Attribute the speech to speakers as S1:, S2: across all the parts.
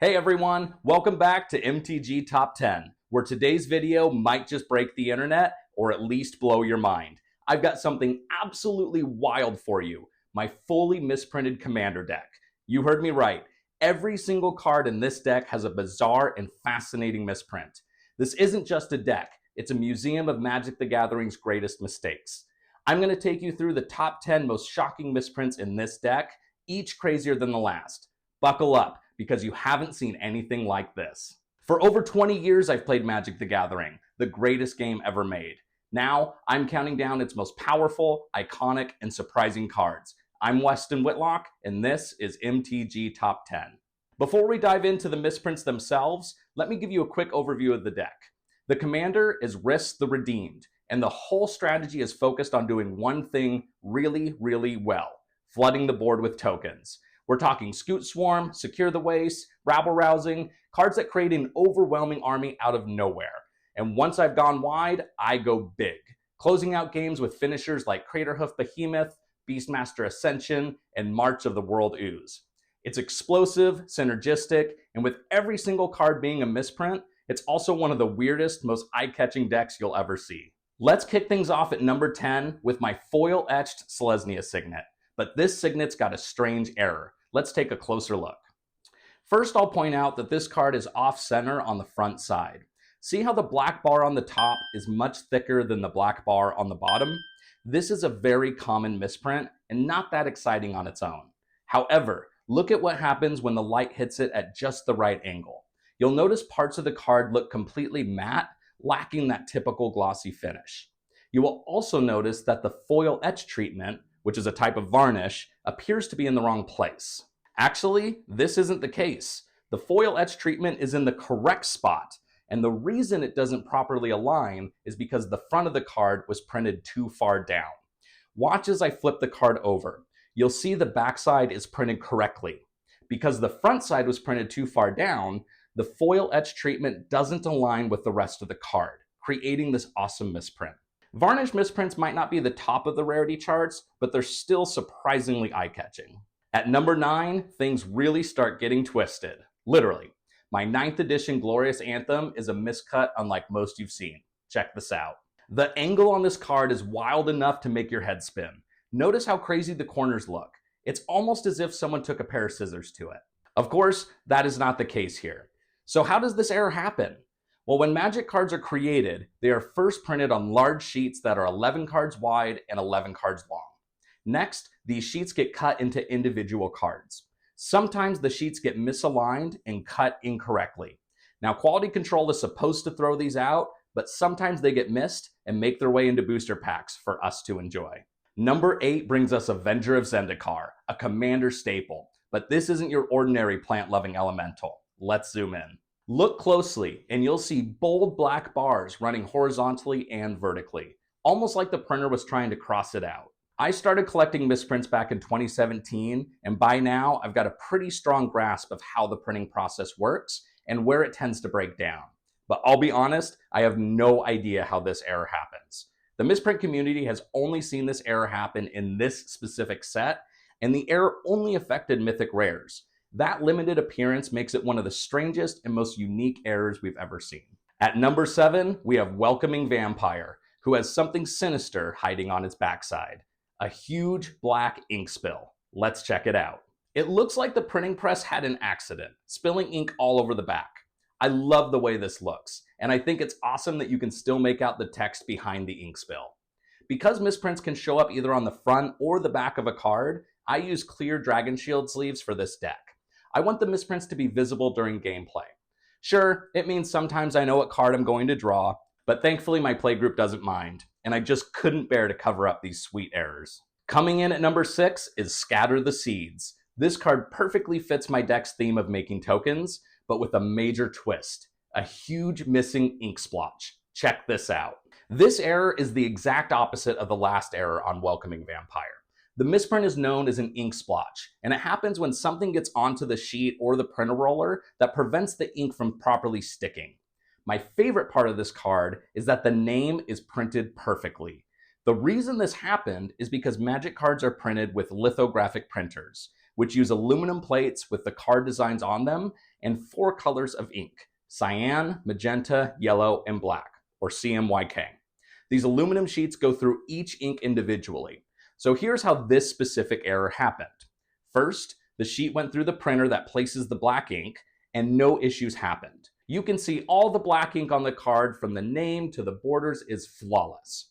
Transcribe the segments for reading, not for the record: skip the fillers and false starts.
S1: Hey everyone, welcome back to MTG Top 10, where today's video might just break the internet or at least blow your mind. I've got something absolutely wild for you, my fully misprinted commander deck. You heard me right. Every single card in this deck has a bizarre and fascinating misprint. This isn't just a deck, it's a museum of Magic the Gathering's greatest mistakes. I'm going to take you through the top 10 most shocking misprints in this deck, each crazier than the last. Buckle up, because you haven't seen anything like this. For over 20 years, I've played Magic the Gathering, the greatest game ever made. Now, I'm counting down its most powerful, iconic, and surprising cards. I'm Weston Whitlock, and this is MTG Top 10. Before we dive into the misprints themselves, let me give you a quick overview of the deck. The commander is Rhys the Redeemed, and the whole strategy is focused on doing one thing really, really well: flooding the board with tokens. We're talking Scute Swarm, Secure the Waste, Rabble Rousing, cards that create an overwhelming army out of nowhere. And once I've gone wide, I go big, closing out games with finishers like Craterhoof Behemoth, Beastmaster Ascension, and March of the World Ooze. It's explosive, synergistic, and with every single card being a misprint, it's also one of the weirdest, most eye-catching decks you'll ever see. Let's kick things off at number 10 with my foil etched Selesnya Signet. But this Signet's got a strange error. Let's take a closer look. First, I'll point out that this card is off-center on the front side. See how the black bar on the top is much thicker than the black bar on the bottom? This is a very common misprint and not that exciting on its own. However, look at what happens when the light hits it at just the right angle. You'll notice parts of the card look completely matte, lacking that typical glossy finish. You will also notice that the foil etch treatment, which is a type of varnish, appears to be in the wrong place. Actually, this isn't the case. The foil etch treatment is in the correct spot, and the reason it doesn't properly align is because the front of the card was printed too far down. Watch as I flip the card over. You'll see the backside is printed correctly. Because the front side was printed too far down, the foil etch treatment doesn't align with the rest of the card, creating this awesome misprint. Varnish misprints might not be the top of the rarity charts, but they're still surprisingly eye-catching. At number 9, things really start getting twisted. Literally. My 9th edition Glorious Anthem is a miscut unlike most you've seen. Check this out. The angle on this card is wild enough to make your head spin. Notice how crazy the corners look. It's almost as if someone took a pair of scissors to it. Of course, that is not the case here. So how does this error happen? Well, when Magic cards are created, they are first printed on large sheets that are 11 cards wide and 11 cards long. Next, these sheets get cut into individual cards. Sometimes the sheets get misaligned and cut incorrectly. Now, quality control is supposed to throw these out, but sometimes they get missed and make their way into booster packs for us to enjoy. Number 8 brings us Avenger of Zendikar, a commander staple, but this isn't your ordinary plant-loving elemental. Let's zoom in. Look closely, and you'll see bold black bars running horizontally and vertically, almost like the printer was trying to cross it out. I started collecting misprints back in 2017, and by now I've got a pretty strong grasp of how the printing process works and where it tends to break down. But I'll be honest, I have no idea how this error happens. The misprint community has only seen this error happen in this specific set, and the error only affected mythic rares. That limited appearance makes it one of the strangest and most unique errors we've ever seen. At number 7, we have Welcoming Vampire, who has something sinister hiding on its backside. A huge black ink spill. Let's check it out. It looks like the printing press had an accident, spilling ink all over the back. I love the way this looks, and I think it's awesome that you can still make out the text behind the ink spill. Because misprints can show up either on the front or the back of a card, I use clear Dragon Shield sleeves for this deck. I want the misprints to be visible during gameplay. Sure, it means sometimes I know what card I'm going to draw, but thankfully my playgroup doesn't mind, and I just couldn't bear to cover up these sweet errors. Coming in at number 6 is Scatter the Seeds. This card perfectly fits my deck's theme of making tokens, but with a major twist: a huge missing ink splotch. Check this out. This error is the exact opposite of the last error on Welcoming Vampire. The misprint is known as an ink splotch, and it happens when something gets onto the sheet or the printer roller that prevents the ink from properly sticking. My favorite part of this card is that the name is printed perfectly. The reason this happened is because Magic cards are printed with lithographic printers, which use aluminum plates with the card designs on them, and 4 colors of ink: cyan, magenta, yellow, and black, or CMYK. These aluminum sheets go through each ink individually. So here's how this specific error happened. First, the sheet went through the printer that places the black ink, and no issues happened. You can see all the black ink on the card from the name to the borders is flawless.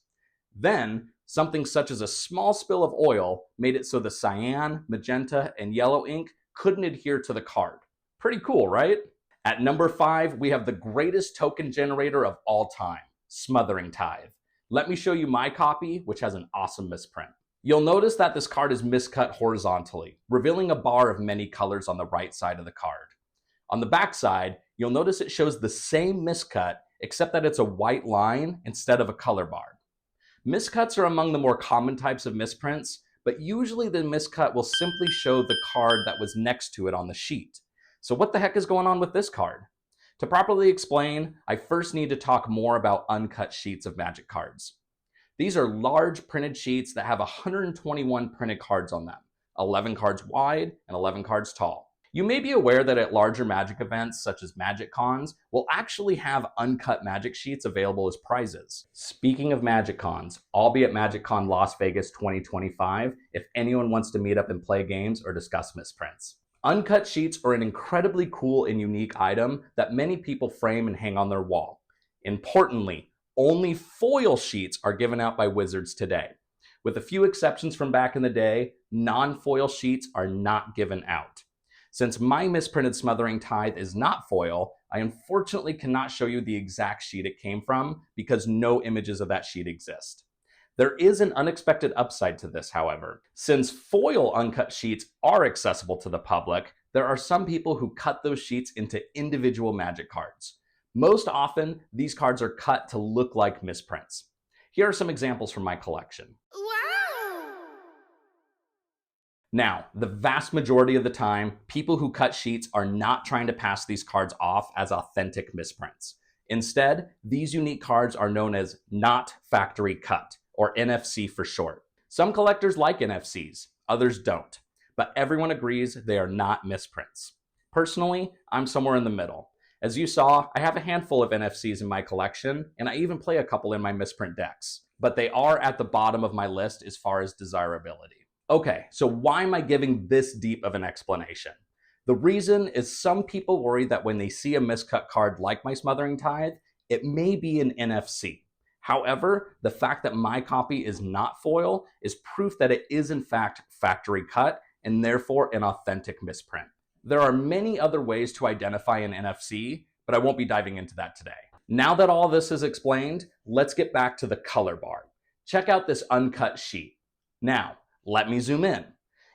S1: Then, something such as a small spill of oil made it so the cyan, magenta, and yellow ink couldn't adhere to the card. Pretty cool, right? At number 5, we have the greatest token generator of all time, Smothering Tithe. Let me show you my copy, which has an awesome misprint. You'll notice that this card is miscut horizontally, revealing a bar of many colors on the right side of the card. On the back side, you'll notice it shows the same miscut, except that it's a white line instead of a color bar. Miscuts are among the more common types of misprints, but usually the miscut will simply show the card that was next to it on the sheet. So what the heck is going on with this card? To properly explain, I first need to talk more about uncut sheets of Magic cards. These are large printed sheets that have 121 printed cards on them, 11 cards wide and 11 cards tall. You may be aware that at larger Magic events, such as Magic Cons, will actually have uncut Magic sheets available as prizes. Speaking of Magic Cons, I'll be at Magic Con Las Vegas 2025 if anyone wants to meet up and play games or discuss misprints. Uncut sheets are an incredibly cool and unique item that many people frame and hang on their wall. Importantly, only foil sheets are given out by Wizards today. With a few exceptions from back in the day, non-foil sheets are not given out. Since my misprinted Smothering Tithe is not foil, I unfortunately cannot show you the exact sheet it came from because no images of that sheet exist. There is an unexpected upside to this, however. Since foil uncut sheets are accessible to the public, there are some people who cut those sheets into individual Magic cards. Most often, these cards are cut to look like misprints. Here are some examples from my collection. Now, the vast majority of the time, people who cut sheets are not trying to pass these cards off as authentic misprints. Instead, these unique cards are known as not factory cut, or NFC for short. Some collectors like NFCs, others don't, but everyone agrees they are not misprints. Personally, I'm somewhere in the middle. As you saw, I have a handful of NFCs in my collection, and I even play a couple in my misprint decks, but they are at the bottom of my list as far as desirability. Okay, so why am I giving this deep of an explanation? The reason is some people worry that when they see a miscut card like my Smothering Tithe, it may be an NFC. However, the fact that my copy is not foil is proof that it is in fact factory cut and therefore an authentic misprint. There are many other ways to identify an NFC, but I won't be diving into that today. Now that all this is explained, let's get back to the color bar. Check out this uncut sheet. Now, let me zoom in.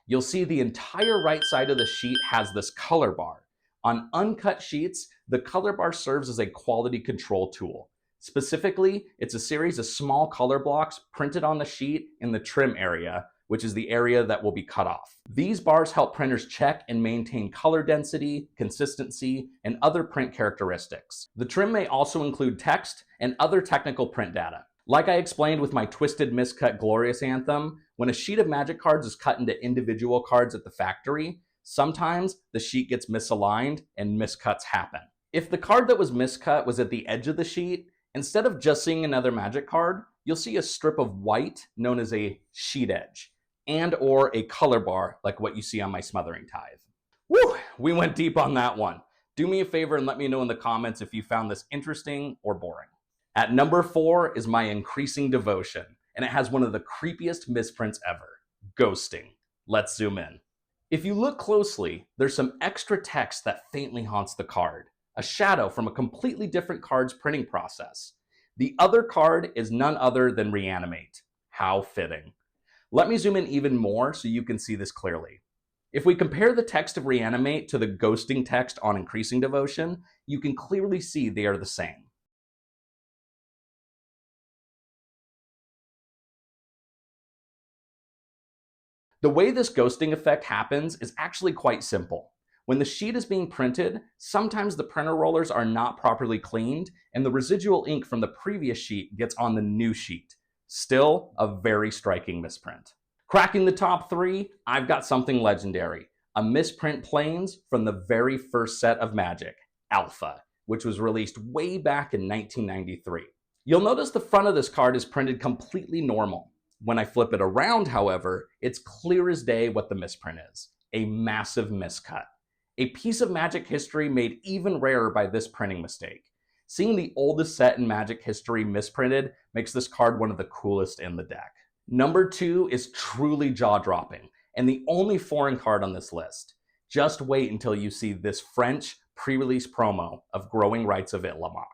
S1: You'll see the entire right side of the sheet has this color bar. On uncut sheets, the color bar serves as a quality control tool. Specifically, it's a series of small color blocks printed on the sheet in the trim area, which is the area that will be cut off. These bars help printers check and maintain color density, consistency, and other print characteristics. The trim may also include text and other technical print data. Like I explained with my Twisted Miscut Glorious Anthem, when a sheet of Magic cards is cut into individual cards at the factory, sometimes the sheet gets misaligned and miscuts happen. If the card that was miscut was at the edge of the sheet, instead of just seeing another Magic card, you'll see a strip of white known as a sheet edge, and or a color bar like what you see on my Smothering Tithe. Woo! We went deep on that one. Do me a favor and let me know in the comments if you found this interesting or boring. At number 4 is my Increasing Devotion, and it has one of the creepiest misprints ever, ghosting. Let's zoom in. If you look closely, there's some extra text that faintly haunts the card, a shadow from a completely different card's printing process. The other card is none other than Reanimate. How fitting. Let me zoom in even more so you can see this clearly. If we compare the text of Reanimate to the ghosting text on Increasing Devotion, you can clearly see they are the same. The way this ghosting effect happens is actually quite simple. When the sheet is being printed, sometimes the printer rollers are not properly cleaned and the residual ink from the previous sheet gets on the new sheet. Still, a very striking misprint. Cracking the top 3, I've got something legendary, a misprint planes from the very first set of Magic, Alpha, which was released way back in 1993. You'll notice the front of this card is printed completely normal. When I flip it around, however, it's clear as day what the misprint is, a massive miscut. A piece of Magic history made even rarer by this printing mistake. Seeing the oldest set in Magic history misprinted makes this card one of the coolest in the deck. Number 2 is truly jaw-dropping, and the only foreign card on this list. Just wait until you see this French pre-release promo of Growing Rights of Itlimoc.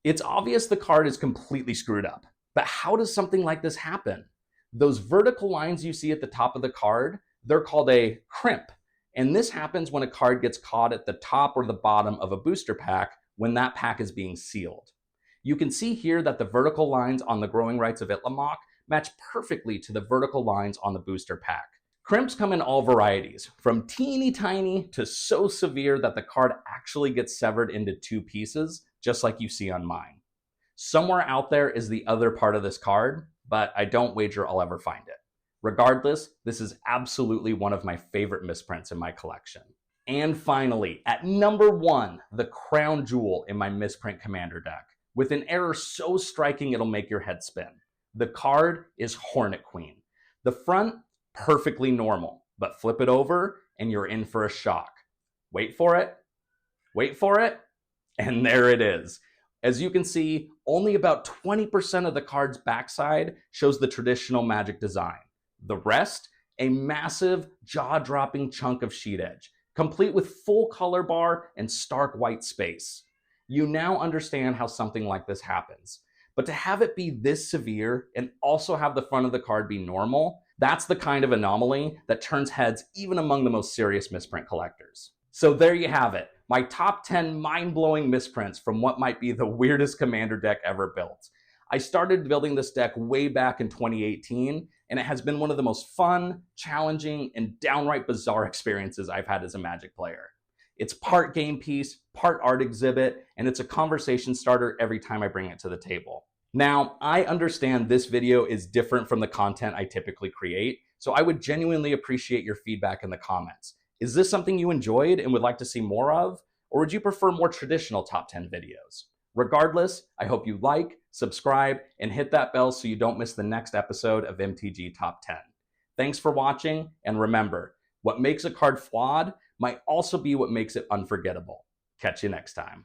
S1: It's obvious the card is completely screwed up, but how does something like this happen? Those vertical lines you see at the top of the card, they're called a crimp, and this happens when a card gets caught at the top or the bottom of a booster pack when that pack is being sealed. You can see here that the vertical lines on the Growing Rights of Itlimoc match perfectly to the vertical lines on the booster pack. Crimps come in all varieties, from teeny tiny to so severe that the card actually gets severed into 2 pieces, just like you see on mine. Somewhere out there is the other part of this card, but I don't wager I'll ever find it. Regardless, this is absolutely one of my favorite misprints in my collection. And finally, at number 1, the crown jewel in my misprint commander deck, with an error so striking it'll make your head spin. The card is Hornet Queen. The front, perfectly normal, but flip it over and you're in for a shock. Wait for it, and there it is. As you can see, only about 20% of the card's backside shows the traditional Magic design. The rest, a massive, jaw-dropping chunk of sheet edge, complete with full color bar and stark white space. You now understand how something like this happens. But to have it be this severe and also have the front of the card be normal, that's the kind of anomaly that turns heads even among the most serious misprint collectors. So there you have it, my top 10 mind-blowing misprints from what might be the weirdest commander deck ever built. I started building this deck way back in 2018, and it has been one of the most fun, challenging, and downright bizarre experiences I've had as a Magic player. It's part game piece, part art exhibit, and it's a conversation starter every time I bring it to the table. Now, I understand this video is different from the content I typically create, so I would genuinely appreciate your feedback in the comments. Is this something you enjoyed and would like to see more of? Or would you prefer more traditional top 10 videos? Regardless, I hope you like, subscribe, and hit that bell so you don't miss the next episode of MTG Top 10. Thanks for watching, and remember, what makes a card flawed might also be what makes it unforgettable. Catch you next time.